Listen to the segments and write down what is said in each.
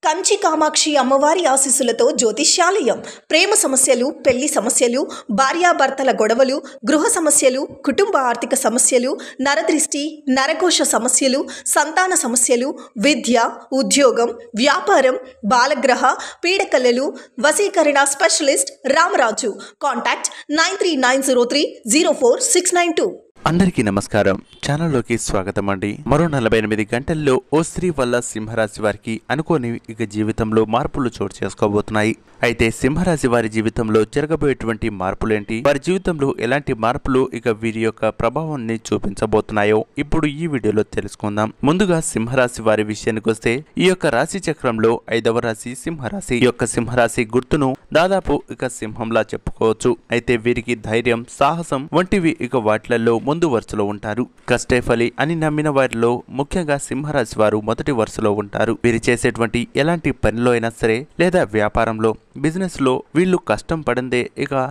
కంచి కామాక్షి అమ్మవారి ఆశీస్సులతో జ్యోతిష్యాలయం ప్రేమ సమస్యలు, పెళ్లి సమస్యలు, భార్యాభర్తల గొడవలు, గృహ సమస్యలు, కుటుంబ ఆర్థిక సమస్యలు, నరదృష్టి, నరకోశ సమస్యలు, సంతాన సమస్యలు, విద్య, ఉద్యోగం, వ్యాపారం, బాలగ్రహ పీడకలలు, వశీకరణ స్పెషలిస్ట్ రామరాజు. కాంటాక్ట్ 9390304692. అందరికీ నమస్కారం. ఛానల్లోకి స్వాగతం అండి. మరో 48 గంటల్లో ఓ స్త్రీ వల్ల సింహరాశి వారికి అనుకోని జీవితంలో మార్పులు చోటు చేసుకోబోతున్నాయి. అయితే సింహరాశి వారి జీవితంలో జరగబోయేటువంటి మార్పులేంటి, వారి జీవితంలో ఎలాంటి మార్పులు వీరి యొక్క ప్రభావాన్ని చూపించబోతున్నాయో ఇప్పుడు ఈ వీడియోలో తెలుసుకుందాం. ముందుగా సింహరాశి వారి విషయానికి వస్తే ఈ యొక్క రాశి చక్రంలో 5వ రాశి సింహరాశి. ఈ యొక్క సింహరాశి గుర్తును దాదాపు సింహంలా చెప్పుకోవచ్చు. అయితే వీరికి ధైర్యం, సాహసం వంటివి వాటిలలో ముందు వరుసలో ఉంటారు. కష్టేఫలి అని నమ్మిన వారిలో ముఖ్యంగా సింహరాశి వారు మొదటి వరుసలో ఉంటారు. వీరు చేసేటువంటి ఎలాంటి పనిలో అయినా సరే లేదా వ్యాపారంలో, బిజినెస్ లో వీళ్ళు కష్టం పడిందే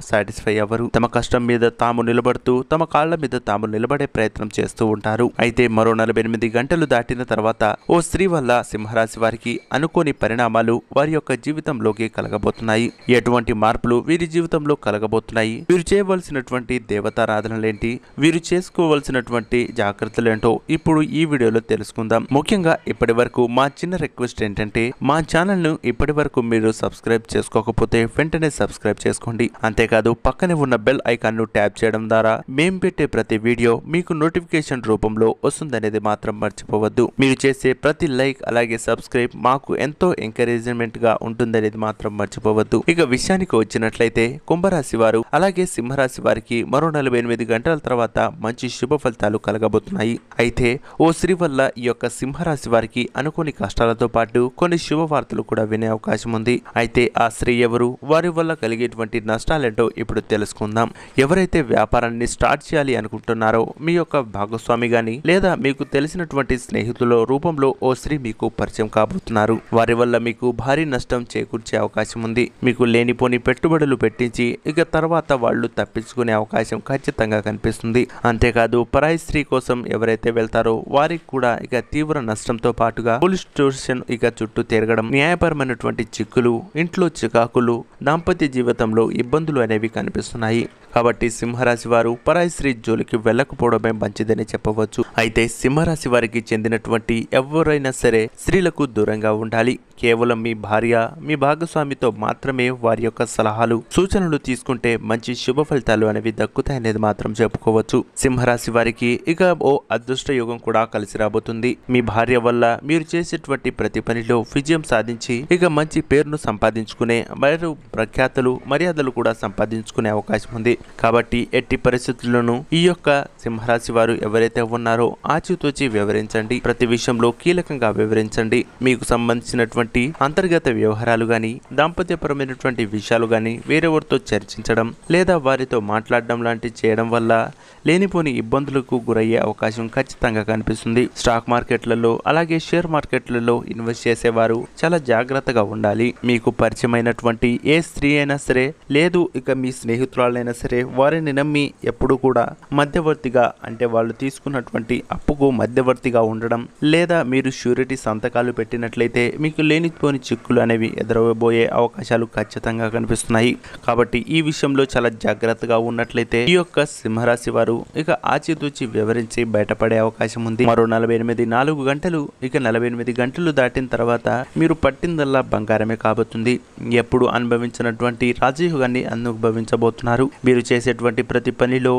సాటిస్ఫై అవ్వరు. తమ కష్టం మీద తాము నిలబడుతూ తమ కాళ్ల మీద తాము నిలబడే ప్రయత్నం చేస్తూ ఉంటారు. అయితే మరో 48 గంటలు దాటిన తర్వాత ఓ స్త్రీ వల్ల సింహరాశి వారికి అనుకోని పరిణామాలు వారి యొక్క జీవితంలోకి కలగబోతున్నాయి. ఎటువంటి మార్పులు వీరి జీవితంలో కలగబోతున్నాయి, వీరు చేయవలసినటువంటి దేవతారాధనలేంటి, వీరు చేసుకోవలసినటువంటి జాగ్రత్తలేంటో ఇప్పుడు ఈ వీడియోలో తెలుసుకుందాం. ముఖ్యంగా ఇప్పటి వరకు మా చిన్న రిక్వెస్ట్ ఏంటంటే మా ఛానల్ ను ఇప్పటి వరకు మీరు సబ్స్క్రైబ్ చేసుకోకపోతే వెంటనే సబ్స్క్రైబ్ చేసుకోండి. అంతేకాదు పక్కనే ఉన్న బెల్ ఐకాన్ ను ట్యాప్ చేయడం ద్వారా మేము పెట్టే ప్రతి వీడియో మీకు నోటిఫికేషన్ రూపంలో వస్తుందనేది మాత్రం మర్చిపోవద్దు. మీరు చేసే ప్రతి లైక్ అలాగే సబ్స్క్రైబ్ మాకు ఎంతో ఎంకరేజ్మెంట్ గా ఉంటుందనేది మాత్రం మర్చిపోవద్దు. విషయానికి వచ్చినట్లయితే కుంభరాశి వారు అలాగే సింహరాశి వారికి మరో 48 గంటల తర్వాత మంచి శుభ ఫలితాలు కలగబోతున్నాయి. అయితే ఓ స్త్రీ వల్ల ఈ యొక్క సింహరాశి వారికి అనుకోని కష్టాలతో పాటు కొన్ని శుభవార్తలు కూడా వినే అవకాశం ఉంది. అయితే ఆ స్త్రీ ఎవరు, వారి వల్ల కలిగేటువంటి నష్టాలేంటో ఇప్పుడు తెలుసుకుందాం. ఎవరైతే వ్యాపారాన్ని స్టార్ట్ చేయాలి అనుకుంటున్నారో మీ యొక్క భాగస్వామి గాని లేదా మీకు తెలిసినటువంటి స్నేహితుల రూపంలో ఓ స్త్రీ మీకు పరిచయం కాబోతున్నారు. వారి వల్ల మీకు భారీ నష్టం చేకూర్చే అవకాశం ఉంది. మీకు లేనిపోని పెట్టుబడులు పెట్టించి తర్వాత వాళ్ళు తప్పించుకునే అవకాశం ఖచ్చితంగా కనిపిస్తుంది. అంతేకాదు పరాయి స్త్రీ కోసం ఎవరైతే వెళ్తారో వారికి కూడా తీవ్ర నష్టంతో పాటుగా పోలీస్ స్టేషన్ చుట్టూ తిరగడం, న్యాయపరమైనటువంటి చిక్కులు, ఇంట్లో చికాకులు, దాంపత్య జీవితంలో ఇబ్బందులు అనేవి కనిపిస్తున్నాయి. కాబట్టి సింహరాశి వారు పరాయి స్త్రీ జోలికి వెళ్ళకపోవడమే మంచిదని చెప్పవచ్చు. అయితే సింహరాశి వారికి చెందినటువంటి ఎవరైనా సరే స్త్రీలకు దూరంగా ఉండాలి. కేవలం మీ భార్య, మీ భాగస్వామితో మాత్రమే వారి యొక్క సలహాలు, సూచనలు తీసుకుంటే మంచి శుభ ఫలితాలు అనేవి దక్కుతాయనేది మాత్రం చెప్పుకోవచ్చు. సింహరాశి వారికి ఓ అదృష్ట యోగం కూడా కలిసి రాబోతుంది. మీ భార్య వల్ల మీరు చేసేటువంటి ప్రతి పనిలో విజయం సాధించి మంచి పేరును సంపాదించుకునే మరియు ప్రఖ్యాతలు, మర్యాదలు కూడా సంపాదించుకునే అవకాశం ఉంది. కాబట్టి ఎట్టి పరిస్థితుల్లోనూ ఈ యొక్క సింహరాశి వారు ఎవరైతే ఉన్నారో ఆచితూచి వివరించండి. ప్రతి విషయంలో కీలకంగా వివరించండి. మీకు సంబంధించినటువంటి అంతర్గత వ్యవహారాలు గాని, దాంపత్యపరమైనటువంటి విషయాలు గాని వేరెవరితో చర్చించడం లేదా వారితో మాట్లాడడం లాంటివి చేయడం వల్ల లేనిపోని ఇబ్బందులకు గురయ్యే అవకాశం ఖచ్చితంగా కనిపిస్తుంది. స్టాక్ మార్కెట్లలో అలాగే షేర్ మార్కెట్లలో ఇన్వెస్ట్ చేసేవారు చాలా జాగ్రత్తగా ఉండాలి. మీకు పరిచయమైనటువంటి ఏ స్త్రీ అయినా సరే లేదు మీ స్నేహితురాలైనా సరే వారిని నమ్మి ఎప్పుడు కూడా మధ్యవర్తిగా, అంటే వాళ్ళు తీసుకున్నటువంటి అప్పుకు మధ్యవర్తిగా ఉండడం లేదా మీరు షూరిటీ సంతకాలు పెట్టినట్లయితే మీకు లేనిపోని చిక్కులు అనేవి ఎదురవబోయే అవకాశాలు ఖచ్చితంగా కనిపిస్తున్నాయి. కాబట్టి ఈ విషయంలో చాలా జాగ్రత్తగా ఉన్నట్లయితే ఈ యొక్క సింహరాశి వారు ఆచితూచి వివరించి బయటపడే అవకాశం ఉంది. మరో 48 గంటలు దాటిన తర్వాత మీరు పట్టిందల్లా బంగారమే కాబోతుంది. ఎప్పుడు అనుభవించినటువంటి రాజయోగాన్ని అనుభవించబోతున్నారు. మీరు చేసేటువంటి ప్రతి పనిలో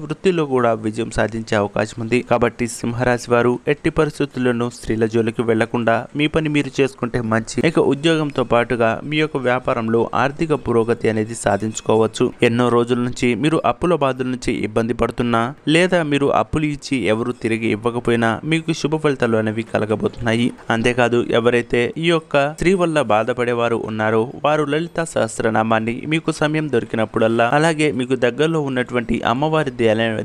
వృత్తిలో కూడా విజయం సాధించే అవకాశం ఉంది. కాబట్టి సింహరాశి వారు ఎట్టి పరిస్థితుల్లోనూ స్త్రీల జోలికి వెళ్లకుండా మీ పని మీరు చేసుకుంటే మంచి. ఉద్యోగంతో పాటుగా మీ యొక్క వ్యాపారంలో ఆర్థిక పురోగతి అనేది సాధించుకోవచ్చు. ఎన్నో రోజుల నుంచి మీరు అప్పుల బాధల నుంచి ఇబ్బంది పడుతున్నా లేదా మీరు అప్పులు ఇచ్చి ఎవరు తిరిగి ఇవ్వకపోయినా మీకు శుభ ఫలితాలు అనేవి కలగబోతున్నాయి. అంతేకాదు ఎవరైతే ఈ యొక్క స్త్రీ వల్ల బాధపడేవారు ఉన్నారో వారు లలిత సహస్రనామాన్ని మీకు సమయం దొరికినప్పుడల్లా, అలాగే మీకు దగ్గరలో ఉన్నటువంటి అమ్మవారి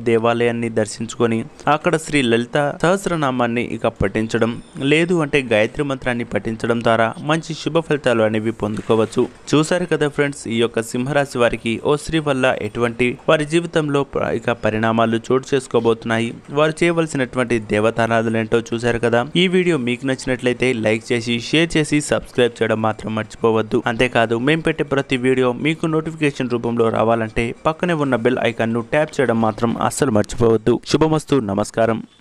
దేవాలయాన్ని దర్శించుకొని అక్కడ శ్రీ లలిత సహస్రనామాన్ని ఇక పఠించడం, లేదు అంటే గాయత్రి మంత్రాన్ని పఠించడం ద్వారా మంచి శుభ ఫలితాలు అనేవి పొందుకోవచ్చు. చూసారు కదా ఫ్రెండ్స్, ఈ యొక్క సింహరాశి వారికి ఓ స్త్రీ వల్ల ఎటువంటి వారి జీవితంలో ఇక పరిణామాలు చోటు చేసుకోబోతున్నాయి, వారు చేయవలసినటువంటి దేవతారాధనలు ఏంటో చూసారు కదా. ఈ వీడియో మీకు నచ్చినట్లయితే లైక్ చేసి, షేర్ చేసి, సబ్స్క్రైబ్ చేయడం మాత్రం మర్చిపోవద్దు. అంతేకాదు, మేము పెట్టే ప్రతి వీడియో మీకు నోటిఫికేషన్ రూపంలో రావాలంటే పక్కనే ఉన్న బెల్ ఐకాన్ ను ట్యాప్ చేయడం మాత్రం అస్సలు మర్చిపోవద్దు. శుభమస్తు. నమస్కారం.